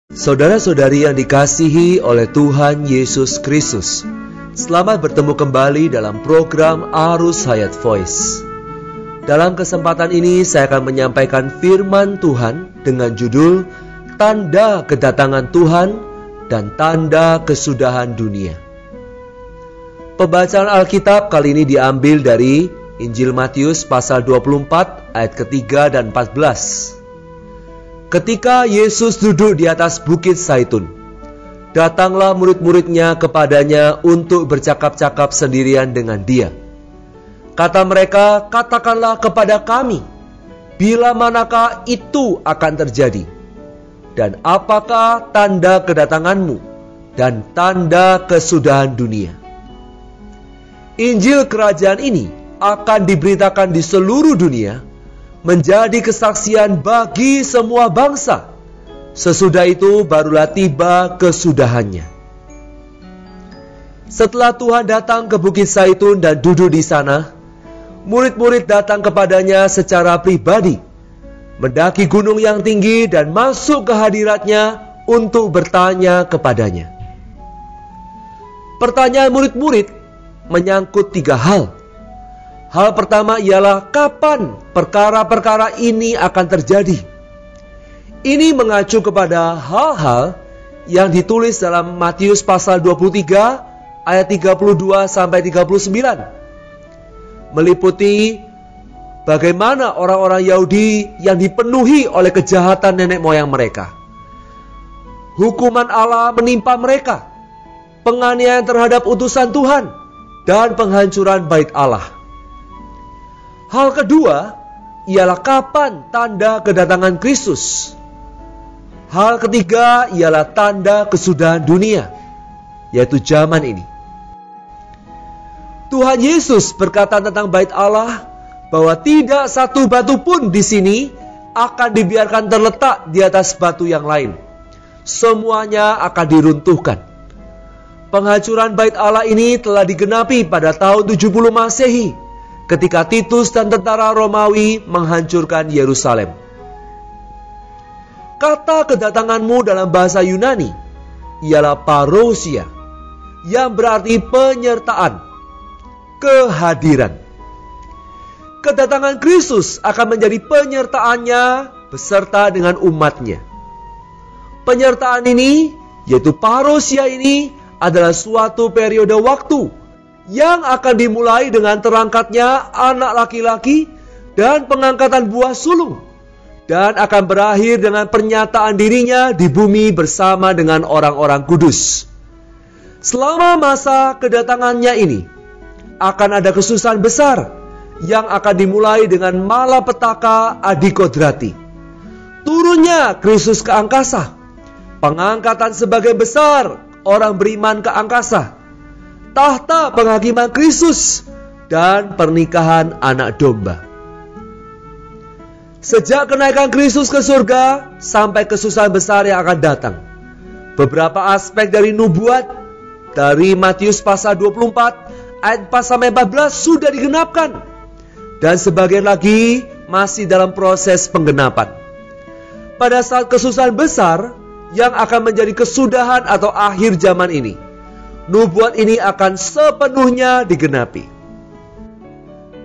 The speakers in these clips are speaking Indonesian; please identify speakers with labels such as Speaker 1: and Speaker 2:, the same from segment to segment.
Speaker 1: Saudara-saudari yang dikasihi oleh Tuhan Yesus Kristus, selamat bertemu kembali dalam program Arus Hayat Voice. Dalam kesempatan ini saya akan menyampaikan firman Tuhan dengan judul Tanda Kedatangan Tuhan dan Tanda Kesudahan Dunia. Pembacaan Alkitab kali ini diambil dari Injil Matius pasal 24 ayat ketiga dan 14. Ketika Yesus duduk di atas bukit Zaitun, datanglah murid-muridnya kepadanya untuk bercakap-cakap sendirian dengan dia. Kata mereka, "Katakanlah kepada kami, bila manakah itu akan terjadi? Dan apakah tanda kedatanganmu dan tanda kesudahan dunia?" Injil kerajaan ini akan diberitakan di seluruh dunia, menjadi kesaksian bagi semua bangsa. Sesudah itu barulah tiba kesudahannya. Setelah Tuhan datang ke Bukit Zaitun dan duduk di sana, murid-murid datang kepadanya secara pribadi, mendaki gunung yang tinggi dan masuk ke hadiratnya untuk bertanya kepadanya. Pertanyaan murid-murid menyangkut 3 hal. Hal pertama ialah kapan perkara-perkara ini akan terjadi. Ini mengacu kepada hal-hal yang ditulis dalam Matius pasal 23 ayat 32 sampai 39. Meliputi bagaimana orang-orang Yahudi yang dipenuhi oleh kejahatan nenek moyang mereka. Hukuman Allah menimpa mereka, penganiayaan terhadap utusan Tuhan, dan penghancuran bait Allah. Hal kedua ialah kapan tanda kedatangan Kristus. Hal ketiga ialah tanda kesudahan dunia, yaitu zaman ini. Tuhan Yesus berkata tentang bait Allah bahwa tidak satu batu pun di sini akan dibiarkan terletak di atas batu yang lain. Semuanya akan diruntuhkan. Penghancuran bait Allah ini telah digenapi pada tahun 70 Masehi. Ketika Titus dan tentara Romawi menghancurkan Yerusalem. Kata kedatanganmu dalam bahasa Yunani ialah parousia, yang berarti penyertaan, kehadiran. Kedatangan Kristus akan menjadi penyertaannya beserta dengan umatnya. Penyertaan ini, yaitu parousia ini, adalah suatu periode waktu yang akan dimulai dengan terangkatnya anak laki-laki dan pengangkatan buah sulung, dan akan berakhir dengan pernyataan dirinya di bumi bersama dengan orang-orang kudus. Selama masa kedatangannya ini, akan ada kesusahan besar yang akan dimulai dengan malapetaka adikodrati. Turunnya Kristus ke angkasa, pengangkatan sebagian besar orang beriman ke angkasa, tahta penghakiman Kristus, dan pernikahan anak domba. Sejak kenaikan Kristus ke surga sampai kesusahan besar yang akan datang, beberapa aspek dari nubuat dari Matius pasal 24 ayat 4 sampai 14 sudah digenapkan, dan sebagian lagi masih dalam proses penggenapan. Pada saat kesusahan besar yang akan menjadi kesudahan atau akhir zaman ini, nubuat ini akan sepenuhnya digenapi.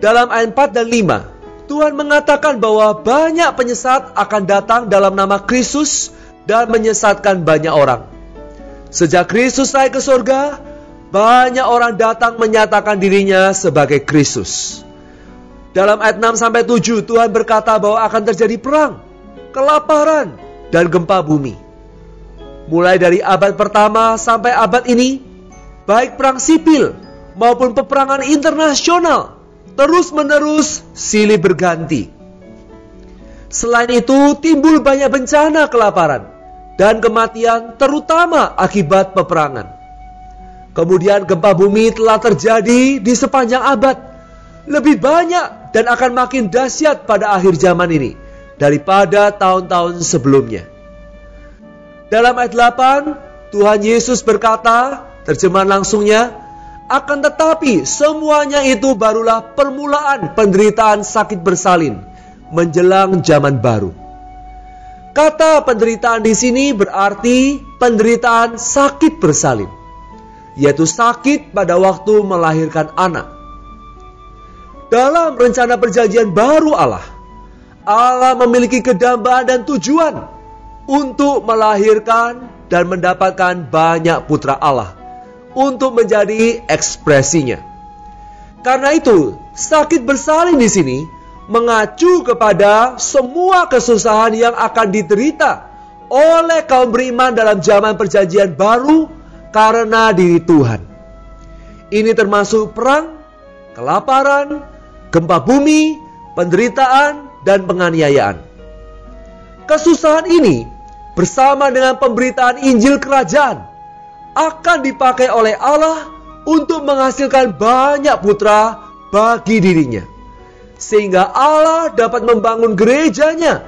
Speaker 1: Dalam ayat 4 dan 5, Tuhan mengatakan bahwa banyak penyesat akan datang dalam nama Kristus dan menyesatkan banyak orang. Sejak Kristus naik ke surga, banyak orang datang menyatakan dirinya sebagai Kristus. Dalam ayat 6 sampai 7, Tuhan berkata bahwa akan terjadi perang, kelaparan, dan gempa bumi. Mulai dari abad pertama sampai abad ini, baik perang sipil maupun peperangan internasional terus-menerus silih berganti. Selain itu, timbul banyak bencana kelaparan dan kematian, terutama akibat peperangan. Kemudian gempa bumi telah terjadi di sepanjang abad, lebih banyak dan akan makin dahsyat pada akhir zaman ini daripada tahun-tahun sebelumnya. Dalam ayat 8, Tuhan Yesus berkata, terjemahan langsungnya, akan tetapi semuanya itu barulah permulaan penderitaan sakit bersalin menjelang zaman baru. Kata penderitaan di sini berarti penderitaan sakit bersalin, yaitu sakit pada waktu melahirkan anak. Dalam rencana perjanjian baru Allah memiliki kedambaan dan tujuan untuk melahirkan dan mendapatkan banyak putra Allah untuk menjadi ekspresinya. Karena itu, sakit bersalin di sini mengacu kepada semua kesusahan yang akan diderita oleh kaum beriman dalam zaman perjanjian baru karena diri Tuhan. Ini termasuk perang, kelaparan, gempa bumi, penderitaan, dan penganiayaan. Kesusahan ini bersama dengan pemberitaan Injil Kerajaan akan dipakai oleh Allah untuk menghasilkan banyak putra bagi dirinya, sehingga Allah dapat membangun gerejanya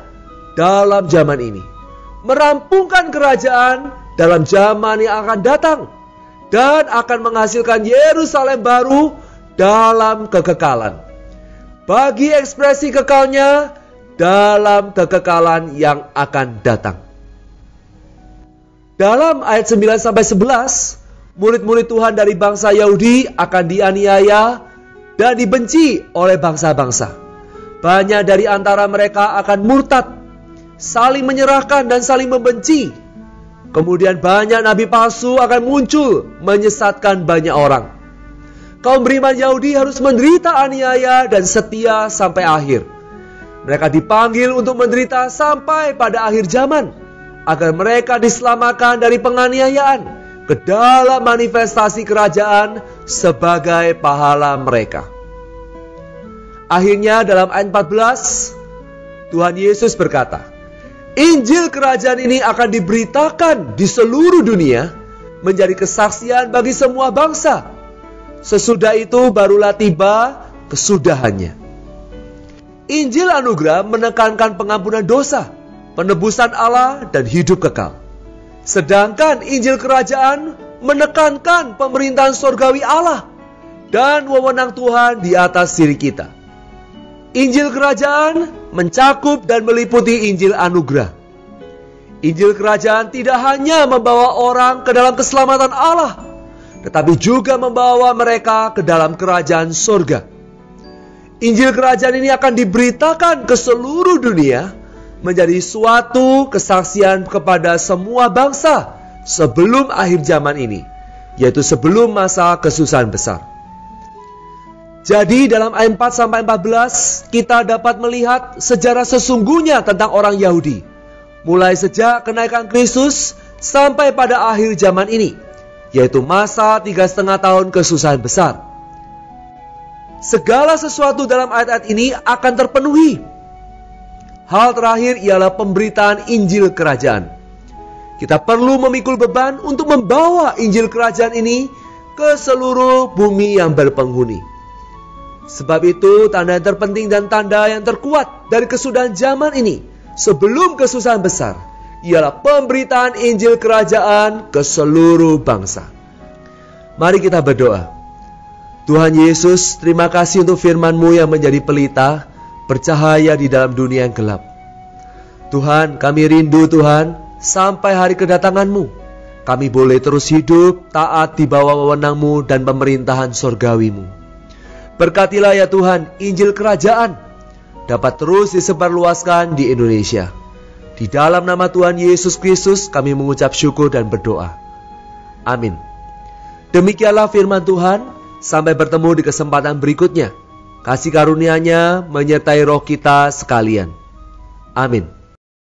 Speaker 1: dalam zaman ini, merampungkan kerajaan dalam zaman yang akan datang, dan akan menghasilkan Yerusalem baru dalam kekekalan, bagi ekspresi kekalnya dalam kekekalan yang akan datang. Dalam ayat 9-11, murid-murid Tuhan dari bangsa Yahudi akan dianiaya dan dibenci oleh bangsa-bangsa. Banyak dari antara mereka akan murtad, saling menyerahkan dan saling membenci. Kemudian banyak nabi palsu akan muncul menyesatkan banyak orang. Kaum beriman Yahudi harus menderita aniaya dan setia sampai akhir. Mereka dipanggil untuk menderita sampai pada akhir zaman, agar mereka diselamatkan dari penganiayaan ke dalam manifestasi kerajaan sebagai pahala mereka. Akhirnya dalam ayat 14, Tuhan Yesus berkata, Injil kerajaan ini akan diberitakan di seluruh dunia menjadi kesaksian bagi semua bangsa. Sesudah itu barulah tiba kesudahannya. Injil anugerah menekankan pengampunan dosa, penebusan Allah, dan hidup kekal. Sedangkan Injil kerajaan menekankan pemerintahan surgawi Allah dan wewenang Tuhan di atas diri kita. Injil kerajaan mencakup dan meliputi Injil anugerah. Injil kerajaan tidak hanya membawa orang ke dalam keselamatan Allah, tetapi juga membawa mereka ke dalam kerajaan surga. Injil kerajaan ini akan diberitakan ke seluruh dunia menjadi suatu kesaksian kepada semua bangsa sebelum akhir zaman ini, yaitu sebelum masa kesusahan besar. Jadi dalam ayat 4-14 kita dapat melihat sejarah sesungguhnya tentang orang Yahudi, mulai sejak kenaikan Kristus sampai pada akhir zaman ini, yaitu masa 3,5 tahun kesusahan besar. Segala sesuatu dalam ayat-ayat ini akan terpenuhi. Hal terakhir ialah pemberitaan Injil Kerajaan. Kita perlu memikul beban untuk membawa Injil Kerajaan ini ke seluruh bumi yang berpenghuni. Sebab itu tanda yang terpenting dan tanda yang terkuat dari kesudahan zaman ini sebelum kesusahan besar ialah pemberitaan Injil Kerajaan ke seluruh bangsa. Mari kita berdoa. Tuhan Yesus, terima kasih untuk firman-Mu yang menjadi pelita, bercahaya di dalam dunia yang gelap. Tuhan, kami rindu Tuhan, sampai hari kedatangan-Mu, kami boleh terus hidup, taat di bawah wewenang-Mu dan pemerintahan surgawi-Mu. Berkatilah ya Tuhan, Injil Kerajaan dapat terus disebarluaskan di Indonesia. Di dalam nama Tuhan Yesus Kristus kami mengucap syukur dan berdoa. Amin. Demikianlah firman Tuhan. Sampai bertemu di kesempatan berikutnya. Kasih karunia-Nya menyertai roh kita sekalian. Amin.